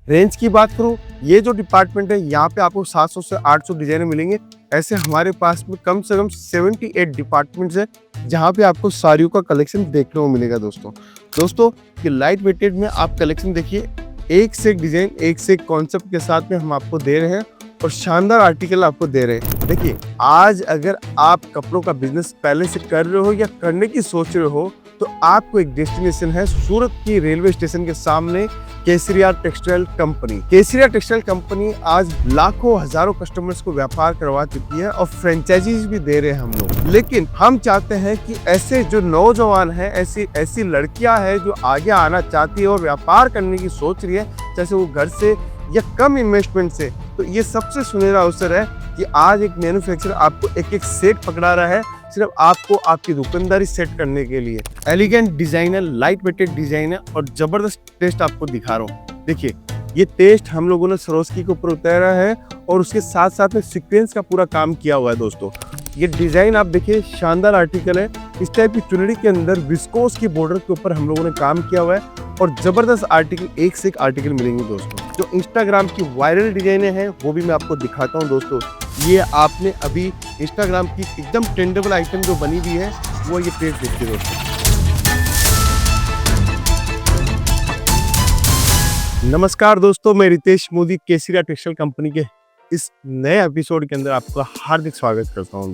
Range की बात करूँ, ये जो डिपार्टमेंट है यहाँ पे आपको 700 से 800 डिजाइनर मिलेंगे। ऐसे हमारे पास में कम से कम 78 डिपार्टमेंट्स है जहाँ पे आपको साड़ियों का कलेक्शन देखने को मिलेगा दोस्तों ये लाइट वेटेड में आप कलेक्शन देखिए, एक से एक डिजाइन, एक से एक कॉन्सेप्ट के साथ में हम आपको दे रहे हैं और शानदार आर्टिकल आपको दे रहे हैं। देखिए, आज अगर आप कपड़ों का बिजनेस पहले से कर रहे हो या करने की सोच रहे हो तो आपको एक डेस्टिनेशन है सूरत की रेलवे स्टेशन के सामने केसरिया टेक्सटाइल कंपनी। केसरिया टेक्सटाइल कंपनी आज लाखों हजारों कस्टमर्स को व्यापार करवा चुकी है और फ्रेंचाइजीज भी दे रहे हैं हम लोग। लेकिन हम चाहते हैं कि ऐसे जो नौजवान हैं, ऐसी लड़कियां हैं जो आगे आना चाहती है और व्यापार करने की सोच रही है, जैसे वो घर से या कम इन्वेस्टमेंट से, तो ये सबसे सुनहरा अवसर है कि आज एक मैन्युफैक्चरर आपको एक सेट पकड़ा रहा है सिर्फ आपको आपकी दुकानदारी सेट करने के लिए। एलिगेंट डिजाइन है, लाइट वेटेड डिजाइन है और जबरदस्त टेस्ट आपको दिखा रहा हूँ। देखिए, ये टेस्ट हम लोगों ने सरोस्की के ऊपर उतारा है और उसके साथ साथ में सीक्वेंस का पूरा काम किया हुआ है दोस्तों। ये डिजाइन आप देखिए, शानदार आर्टिकल है। इस टाइप की चुनरी के अंदर विस्कोस की बॉर्डर के ऊपर हम लोगों ने काम किया हुआ है और जबरदस्त आर्टिकल, एक से एक आर्टिकल मिलेंगे दोस्तों। जो इंस्टाग्राम की वायरल डिजाइने हैं वो भी मैं आपको दिखाता हूँ दोस्तों। ये आपने अभी इंस्टाग्राम की एकदम ट्रेंडेबल आइटम जो बनी हुई है वो ये पेज देखिए दोस्तों। नमस्कार दोस्तों, मैं रितेश मोदी केसरिया टेक्सटाइल कंपनी के इस नए एपिसोड के अंदर आपका हार्दिक स्वागत करता हूं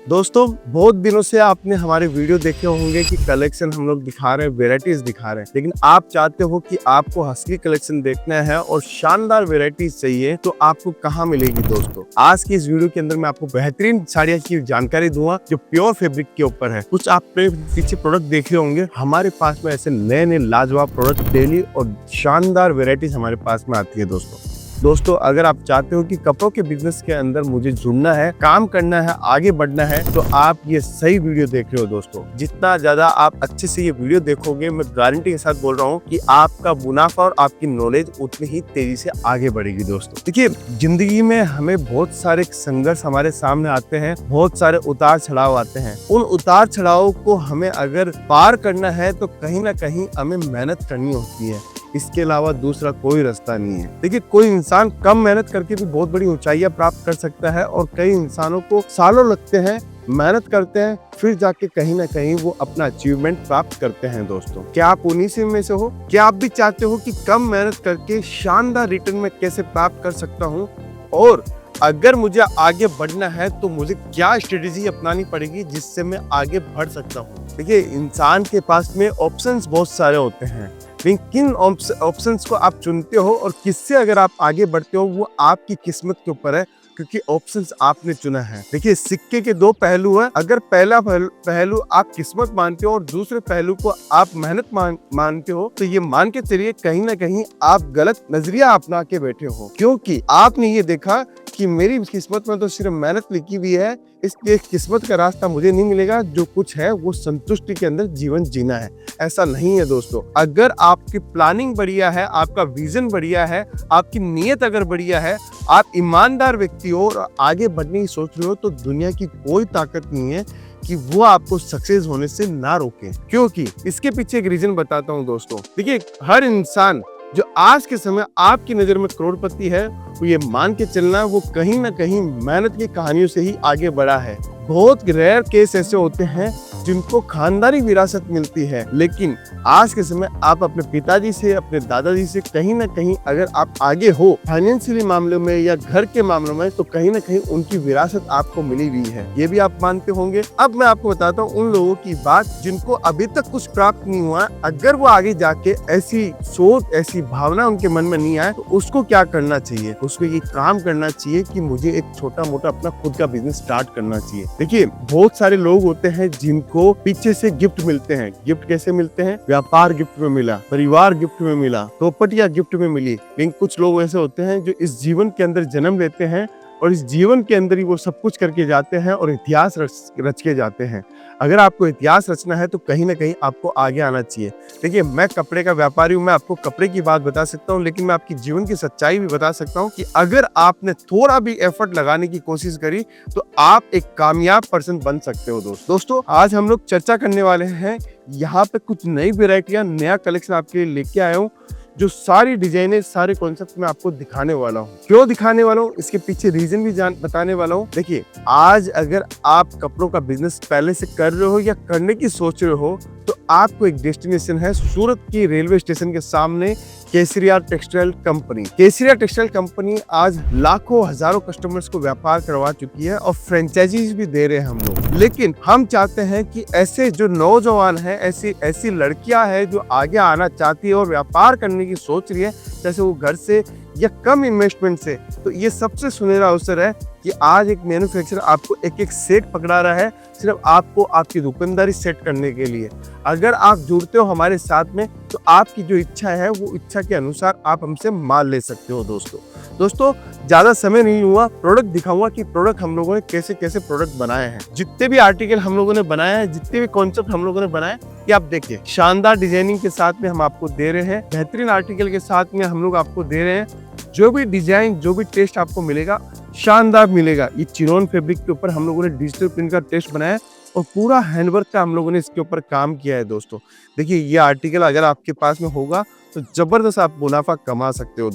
दोस्तों बहुत दिनों से आपने हमारे वीडियो देखे होंगे कि कलेक्शन हम लोग दिखा रहे हैं, वेराइटीज दिखा रहे हैं, लेकिन आप चाहते हो कि आपको असली कलेक्शन देखना है और शानदार वेराइटीज चाहिए तो आपको कहाँ मिलेगी दोस्तों। आज की इस वीडियो के अंदर मैं आपको बेहतरीन साड़ियों की जानकारी दूंगा जो प्योर फैब्रिक के ऊपर है। कुछ आप पीछे प्रोडक्ट देखे होंगे, हमारे पास में ऐसे नए नए लाजवाब प्रोडक्ट डेली और शानदार वेराइटीज हमारे पास में आती है दोस्तों अगर आप चाहते हो कि कपड़ों के बिजनेस के अंदर मुझे जुड़ना है, काम करना है, आगे बढ़ना है, तो आप ये सही वीडियो देख रहे हो दोस्तों। जितना ज्यादा आप अच्छे से ये वीडियो देखोगे, मैं गारंटी के साथ बोल रहा हूँ कि आपका मुनाफा और आपकी नॉलेज उतनी ही तेजी से आगे बढ़ेगी दोस्तों। देखिए, जिंदगी में हमें बहुत सारे संघर्ष हमारे सामने आते हैं, बहुत सारे उतार चढ़ाव आते हैं। उन उतार चढ़ाव को हमें अगर पार करना है तो कहीं ना कहीं हमें मेहनत करनी होती है, इसके अलावा दूसरा कोई रास्ता नहीं है। देखिए, कोई इंसान कम मेहनत करके भी बहुत बड़ी ऊंचाइयां प्राप्त कर सकता है और कई इंसानों को सालों लगते हैं, मेहनत करते हैं, फिर जाके कहीं ना कहीं वो अपना अचीवमेंट प्राप्त करते हैं दोस्तों। क्या आप उन्हीं में से हो? क्या आप भी चाहते हो कि कम मेहनत करके शानदार रिटर्न में कैसे प्राप्त कर सकता हूँ, और अगर मुझे आगे बढ़ना है तो मुझे क्या स्ट्रेटेजी अपनानी पड़ेगी जिससे मैं आगे बढ़ सकता हूँ। देखिए, इंसान के पास में ऑप्शंस बहुत सारे होते हैं, लेकिन किन ऑप्शंस को आप चुनते हो और किससे अगर आप आगे बढ़ते हो वो आपकी किस्मत के ऊपर है, क्योंकि ऑप्शंस आपने चुना है। देखिए, सिक्के के दो पहलू हैं। अगर पहला पहलू आप किस्मत मानते हो और दूसरे पहलू को आप मेहनत मानते हो, तो ये मान के चलिए कहीं ना कहीं आप गलत नजरिया अपना के बैठे हो, क्योंकि आपने ये देखा कि मेरी किस्मत में तो सिर्फ मेहनत लिखी हुई है, इसलिए किस्मत का रास्ता मुझे नहीं मिलेगा। जो कुछ है वो संतुष्टि के अंदर जीवन जीना है। ऐसा नहीं है दोस्तों। अगर आपकी प्लानिंग बढ़िया है, आपका विजन बढ़िया है, आपकी नीयत अगर बढ़िया है, आप ईमानदार व्यक्ति हो और आगे बढ़ने की सोच रहे हो, तो दुनिया की कोई ताकत नहीं है कि वो आपको सक्सेस होने से ना रोके। क्योंकि इसके पीछे एक रीजन बताता हूँ दोस्तों। देखिए, हर इंसान जो आज के समय आपकी नजर में करोड़पति है, वो ये मान के चलना वो कहीं ना कहीं मेहनत की कहानियों से ही आगे बढ़ा है। बहुत रेयर केस ऐसे होते हैं जिनको खानदानी विरासत मिलती है, लेकिन आज के समय आप अपने पिताजी से, अपने दादाजी से कहीं ना कहीं अगर आप आगे हो फाइनेंशियली मामलों में या घर के मामलों में, तो कहीं ना कहीं उनकी विरासत आपको मिली हुई है। ये भी आप मानते होंगे। अब मैं आपको बताता हूँ उन लोगों की बात जिनको अभी तक कुछ प्राप्त नहीं हुआ। अगर वो आगे जाके ऐसी सोच, ऐसी भावना उनके मन में नहीं आए, तो उसको क्या करना चाहिए? उसको ये काम करना चाहिए कि मुझे एक छोटा मोटा अपना खुद का बिजनेस स्टार्ट करना चाहिए। देखिए, बहुत सारे लोग होते हैं जिनको पीछे से गिफ्ट मिलते हैं। गिफ्ट कैसे मिलते हैं? व्यापार गिफ्ट में मिला, परिवार गिफ्ट में मिला, प्रॉपर्टियां गिफ्ट में मिली। लेकिन कुछ लोग ऐसे होते हैं जो इस जीवन के अंदर जन्म लेते हैं और इस जीवन के अंदर ही वो सब कुछ करके जाते हैं और इतिहास रच के जाते हैं। अगर आपको इतिहास रचना है तो कहीं ना कहीं आपको आगे आना चाहिए। देखिए, मैं कपड़े का व्यापारी हूँ, मैं आपको कपड़े की बात बता सकता हूँ, लेकिन मैं आपकी जीवन की सच्चाई भी बता सकता हूँ कि अगर आपने थोड़ा भी एफर्ट लगाने की कोशिश करी तो आप एक कामयाब पर्सन बन सकते हो दोस्तों। आज हम लोग चर्चा करने वाले हैं, यहाँ पे कुछ नई वेराइटियां, नया कलेक्शन आपके लिए लेके आया हूँ जो सारी डिजाइनें, सारे कॉन्सेप्ट मैं आपको दिखाने वाला हूँ। क्यों दिखाने वाला हूँ, इसके पीछे रीजन भी बताने वाला हूँ। देखिए, आज अगर आप कपड़ों का बिजनेस पहले से कर रहे हो या करने की सोच रहे हो, तो आपको एक डेस्टिनेशन है सूरत की रेलवे स्टेशन के सामने केसरिया टेक्सटाइल कंपनी। केसरिया टेक्सटाइल कंपनी आज लाखों हजारों कस्टमर्स को व्यापार करवा चुकी है और फ्रेंचाइजीज भी दे रहे हैं हम लोग। लेकिन हम चाहते हैं कि ऐसे जो नौजवान हैं, ऐसी लड़कियां हैं जो आगे आना चाहती है और व्यापार करने की सोच रही है, जैसे वो घर से या कम इन्वेस्टमेंट से, तो ये सबसे सुनहरा अवसर है कि आज एक मैन्युफैक्चरर आपको एक सेट पकड़ा रहा है सिर्फ आपको आपकी दुकानदारी सेट करने के लिए। अगर आप जुड़ते हो हमारे साथ में, तो आपकी जो इच्छा है वो इच्छा के अनुसार आप हमसे माल ले सकते हो। दोस्तों ज्यादा समय नहीं हुआ, प्रोडक्ट दिखाऊंगा कि प्रोडक्ट हम लोगों ने कैसे कैसे प्रोडक्ट बनाए हैं। जितने भी आर्टिकल हम लोगों ने बनाए हैं, जितने भी कॉन्सेप्ट हम लोगों ने बनाए, ये आप देखिए शानदार डिजाइनिंग के साथ में हम आपको दे रहे हैं, बेहतरीन आर्टिकल के साथ में हम लोग आपको दे रहे हैं। जो भी डिजाइन, जो भी टेस्ट आपको मिलेगा, शानदार मिलेगा। ये चिनोन फैब्रिक के ऊपर हम लोगों ने डिजिटल प्रिंट का टेस्ट बनाया है और पूरा हैंडवर्क का हम लोगों ने इसके ऊपर काम किया है। देखिए, ये आर्टिकल अगर आपके पास में होगा तो जबरदस्त आप मुनाफा कमा सकते हो।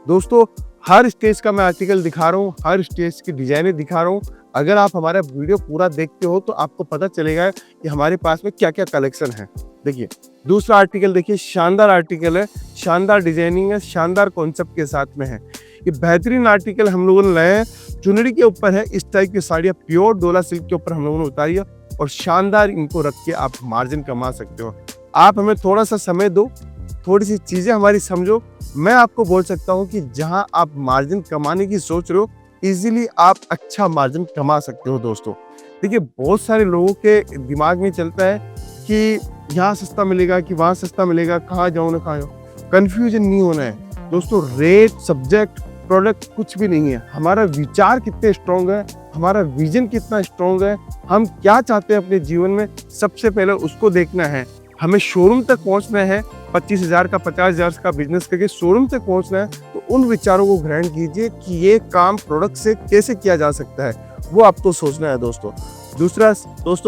दोस्तों हर स्टेज का मैं आर्टिकल दिखा रहा हूँ, हर स्टेज की डिजाइनें दिखा रहा हूँ। अगर आप हमारा वीडियो पूरा देखते हो तो आपको पता चलेगा कि हमारे पास में क्या क्या कलेक्शन है। देखिए, दूसरा आर्टिकल देखिए, शानदार आर्टिकल है, शानदार डिजाइनिंग है, शानदार कॉन्सेप्ट के साथ में है। ये बेहतरीन आर्टिकल हम लोगों ने लाए हैं, चुनरी के ऊपर है। इस टाइप की साड़ियाँ प्योर डोला सिल्क के ऊपर हम लोगों ने उतारी है और शानदार इनको रख के आप मार्जिन कमा सकते हो। आप हमें थोड़ा सा समय दो, थोड़ी सी चीजें हमारी समझो, मैं आपको बोल सकता हूँ कि जहां आप मार्जिन कमाने की सोच रहे हो, इजीली आप अच्छा मार्जिन कमा सकते हो। देखिए, बहुत सारे लोगों के दिमाग में चलता है कि यहाँ सस्ता मिलेगा कि वहाँ सस्ता मिलेगा, कहाँ जाऊँ ना कहाँ जाऊँ। कंफ्यूजन नहीं होना है दोस्तों। रेट, सब्जेक्ट, प्रोडक्ट कुछ भी नहीं है। हमारा विचार कितने स्ट्रॉन्ग है, हमारा विजन कितना स्ट्रॉन्ग है, हम क्या चाहते हैं अपने जीवन में, सबसे पहले उसको देखना है। हमें शोरूम तक पहुंचना है, 25,000 का 50,000 का बिजनेस करके शोरूम तक पहुंचना है, तो उन विचारों को ग्रहण कीजिए कि ये काम प्रोडक्ट से कैसे किया जा सकता है, वो आपको सोचना है। दूसरा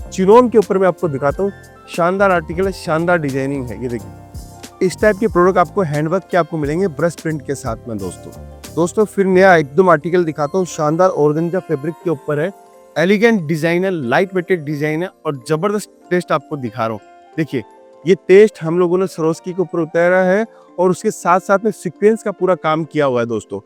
चिनोन के ऊपर मैं आपको दिखाता हूँ, शानदार आर्टिकल है, शानदार डिजाइनिंग है। ये देखिए, इस टाइप के प्रोडक्ट आपको हैंडवर्क के आपको मिलेंगे ब्रश प्रिंट के साथ में। दोस्तों फिर नया एकदम आर्टिकल दिखाता हूँ, शानदार ऑर्गेन्जा फैब्रिक के ऊपर है, एलिगेंट डिजाइन है, लाइट वेटेड डिजाइन है और जबरदस्त टेस्ट आपको दिखा रहा हूँ। देखिए, ये टेस्ट हम लोगों ने सरोस्की के ऊपर उतारा है और उसके साथ साथ में सीक्वेंस का पूरा काम किया हुआ है।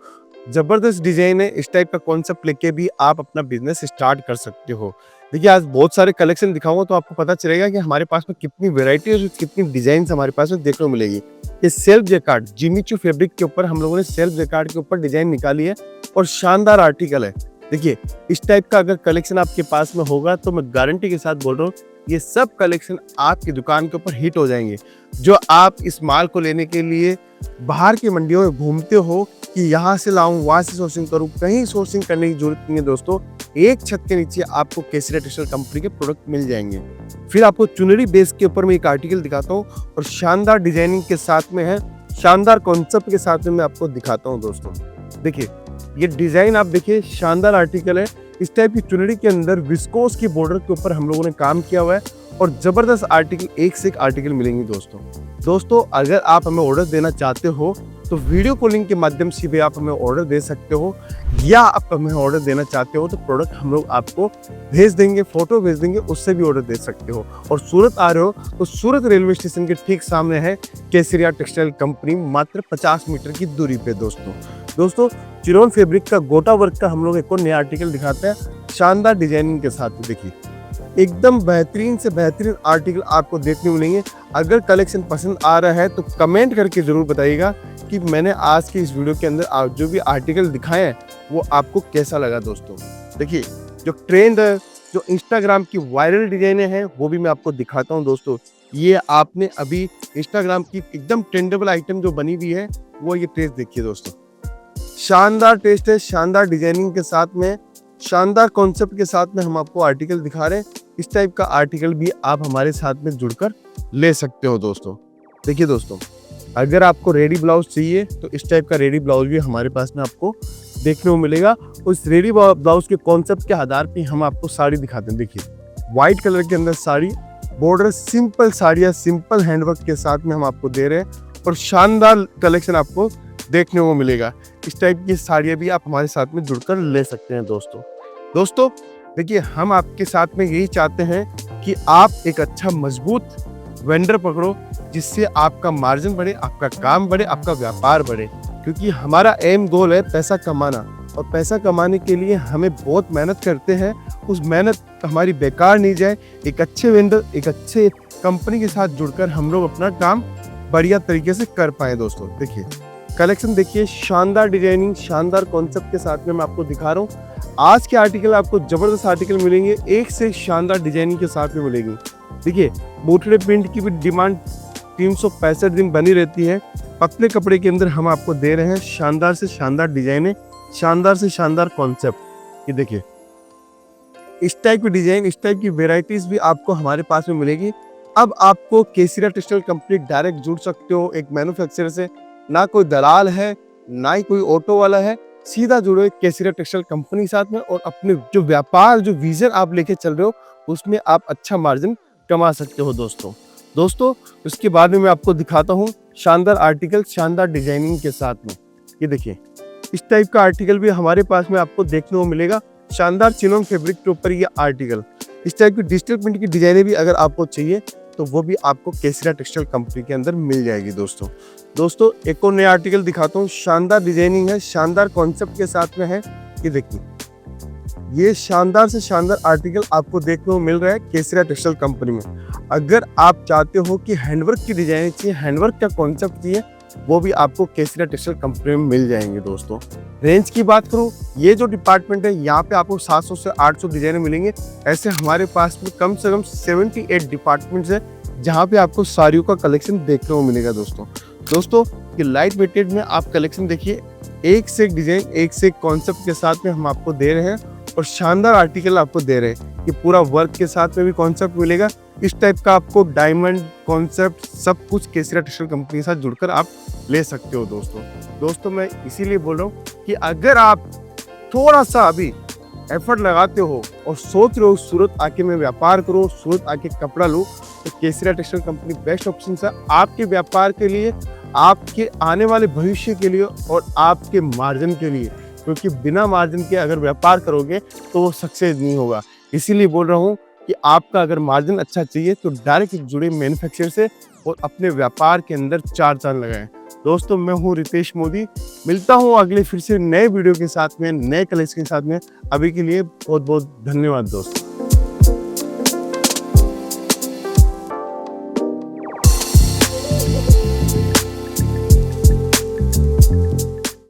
जबरदस्त डिजाइन है। इस टाइप का कॉन्सेप्ट लेके भी आप अपना बिजनेस स्टार्ट कर सकते हो। देखिए, आज बहुत सारे कलेक्शन दिखाऊंगा तो आपको पता चलेगा कि हमारे पास में कितनी वेराइटी और कितनी डिजाइन हमारे पास में देखने को मिलेगी। ये सेल्फ जैकार्ड जिमीचू फैब्रिक के ऊपर हम लोगों ने सेल्फ जैकार्ड के ऊपर डिजाइन निकाली है और शानदार आर्टिकल है। देखिए, इस टाइप का अगर कलेक्शन आपके पास में होगा तो मैं गारंटी के साथ बोल रहा हूँ, ये सब कलेक्शन आपकी दुकान के ऊपर हिट हो जाएंगे। जो आप इस माल को लेने के लिए बाहर की मंडियों में घूमते हो कि यहाँ से लाऊं, वहां से सोर्सिंग करूं, कहीं सोर्सिंग करने की जरूरत नहीं है दोस्तों। एक छत के नीचे आपको केसरिया टेक्सटाइल कंपनी के प्रोडक्ट मिल जाएंगे। फिर आपको चुनरी बेस के ऊपर मैं एक आर्टिकल दिखाता हूँ और शानदार डिजाइनिंग के साथ में है, शानदार कॉन्सेप्ट के साथ में मैं आपको दिखाता हूँ। देखिए, ये डिजाइन आप देखिए, शानदार आर्टिकल है। इस टाइप की चुनरी के अंदर विस्कोस की बॉर्डर के ऊपर हम लोगों ने काम किया हुआ है और जबरदस्त आर्टिकल, एक से एक आर्टिकल मिलेंगे दोस्तों। अगर आप हमें ऑर्डर देना चाहते हो तो वीडियो कॉलिंग के माध्यम से भी आप हमें ऑर्डर दे सकते हो, या आप हमें ऑर्डर देना चाहते हो तो प्रोडक्ट हम लोग आपको भेज देंगे, फोटो भेज देंगे, उससे भी ऑर्डर दे सकते हो। और सूरत आ रहे हो तो सूरत रेलवे स्टेशन के ठीक सामने है केसरिया टेक्सटाइल कंपनी, मात्र 50 मीटर की दूरी पे। दोस्तों चिनोन फैब्रिक का गोटा वर्क का हम लोग एक और नया आर्टिकल दिखाते हैं, शानदार डिजाइनिंग के साथ। देखिए, एकदम बेहतरीन से बेहतरीन आर्टिकल आपको देखने मिलेंगे। अगर कलेक्शन पसंद आ रहा है तो कमेंट करके जरूर बताइएगा कि मैंने आज की इस वीडियो के अंदर जो भी आर्टिकल दिखाए हैं वो आपको कैसा लगा। देखिए, जो ट्रेंड है, जो इंस्टाग्राम की वायरल डिजाइने हैं, वो भी मैं आपको दिखाता हूँ। ये आपने अभी इंस्टाग्राम की एकदम ट्रेंडेबल आइटम जो बनी हुई है, वो ये टेस्ट देखिए शानदार टेस्ट है, शानदार डिजाइनिंग के साथ में, शानदार कॉन्सेप्ट के साथ में हम आपको आर्टिकल दिखा रहे हैं। इस टाइप का आर्टिकल भी आप हमारे साथ में जुड़कर ले सकते हो। देखिए अगर आपको रेडी ब्लाउज चाहिए तो इस टाइप का रेडी ब्लाउज भी हमारे पास में आपको देखने को मिलेगा। उस रेडी ब्लाउज के कॉन्सेप्ट के आधार पे हम आपको साड़ी दिखाते हैं। देखिए, व्हाइट कलर के अंदर साड़ी, बॉर्डर सिंपल साड़ियाँ, सिंपल हैंडवर्क के साथ में हम आपको दे रहे हैं और शानदार कलेक्शन आपको देखने को मिलेगा। इस टाइप की साड़ियाँ भी आप हमारे साथ में जुड़कर ले सकते हैं दोस्तों देखिए, हम आपके साथ में यही चाहते हैं कि आप एक अच्छा मजबूत वेंडर पकड़ो, जिससे आपका मार्जिन बढ़े, आपका काम बढ़े, आपका व्यापार बढ़े। क्योंकि हमारा एम गोल है पैसा कमाना, और पैसा कमाने के लिए हमें बहुत मेहनत करते हैं। उस मेहनत हमारी बेकार नहीं जाए। एक अच्छे वेंडर, एक अच्छे कंपनी के साथ जुड़कर हम लोग अपना काम बढ़िया तरीके से कर पाए। दोस्तों देखिए कलेक्शन, देखिए शानदार डिजाइनिंग, शानदार कॉन्सेप्ट के साथ में मैं आपको दिखा रहा हूँ। आज के आर्टिकल आपको जबरदस्त आर्टिकल मिलेंगे, एक से शानदार डिजाइनिंग के साथ में मिलेगी। देखिए बूटले प्रिंट की भी डिमांड 365 दिन बनी रहती है। पतले कपड़े के अंदर हम आपको दे रहे हैं शानदार से शानदार डिजाइने, शानदार से शानदार कॉन्सेप्ट। ये देखिए इस टाइप की डिजाइन, इस टाइप की वेराइटीज भी आपको हमारे पास में मिलेगी। अब आपको केसरिया टेक्सटाइल कंपनी डायरेक्ट जुड़ सकते हो एक मैन्युफैक्चरर से। ना कोई दलाल है, ना ही कोई ऑटो वाला है, सीधा जुड़ो एक केसरिया टेक्सटाइल कंपनी के साथ में, और अपने जो व्यापार, जो विजन आप लेके चल रहे हो, उसमें आप अच्छा मार्जिन कमा सकते हो। दोस्तों उसके बाद में मैं आपको दिखाता हूँ शानदार आर्टिकल, शानदार डिजाइनिंग के साथ में। ये देखिए इस टाइप का आर्टिकल भी हमारे पास में आपको देखने को मिलेगा। शानदार चिनोन फैब्रिक के ऊपर ये आर्टिकल, इस टाइप की डिजिटल प्रिंट की डिजाइनें भी अगर आपको चाहिए तो वो भी आपको केसरिया टेक्सटाइल कंपनी के अंदर मिल जाएगी। दोस्तों एक और नया आर्टिकल दिखाता हूँ। शानदार डिजाइनिंग है, शानदार कॉन्सेप्ट के साथ में है। ये देखिए ये शानदार से शानदार आर्टिकल आपको देखने को मिल रहा है केसरिया टेक्सटाइल कंपनी में। अगर आप चाहते हो कि हैंडवर्क की डिजाइन चाहिए, हैंडवर्क का कॉन्सेप्ट चाहिए, वो भी आपको केसरिया टेक्सटाइल कंपनी में मिल जाएंगे। दोस्तों रेंज की बात करूं, ये जो डिपार्टमेंट है यहाँ पे आपको 700 से 800 डिजाइनें मिलेंगे। ऐसे हमारे पास में कम से कम 78 डिपार्टमेंट्स है जहाँ पे आपको साड़ियों का कलेक्शन देखने को मिलेगा। दोस्तों ये लाइट वेटेड में आप कलेक्शन देखिए, एक से एक डिजाइन, एक से एक कॉन्सेप्ट के साथ में हम आपको दे रहे हैं, और शानदार आर्टिकल आपको दे रहे हैं। कि पूरा वर्क के साथ में भी कॉन्सेप्ट मिलेगा। इस टाइप का आपको डायमंड कॉन्सेप्ट सब कुछ केसरिया टेक्सटाइल कंपनी के साथ जुड़कर आप ले सकते हो। दोस्तों मैं इसीलिए बोल रहा हूँ कि अगर आप थोड़ा सा अभी एफर्ट लगाते हो और सोच रहे हो सूरत आके मैं व्यापार करूँ, सूरत आके कपड़ा लूँ, तो केसरिया टेक्सटाइल कंपनी बेस्ट ऑप्शन है आपके व्यापार के लिए, आपके आने वाले भविष्य के लिए और आपके मार्जिन के लिए। क्योंकि बिना मार्जिन के अगर व्यापार करोगे तो वो सक्सेस नहीं होगा। इसीलिए बोल रहा हूँ कि आपका अगर मार्जिन अच्छा चाहिए तो डायरेक्ट जुड़े मैन्युफैक्चरर से और अपने व्यापार के अंदर 4 चांद लगाएं। दोस्तों मैं हूँ रितेश मोदी, मिलता हूँ अगले फिर से नए वीडियो के साथ में, नए कलेक्शन के साथ में। अभी के लिए बहुत बहुत धन्यवाद दोस्तों।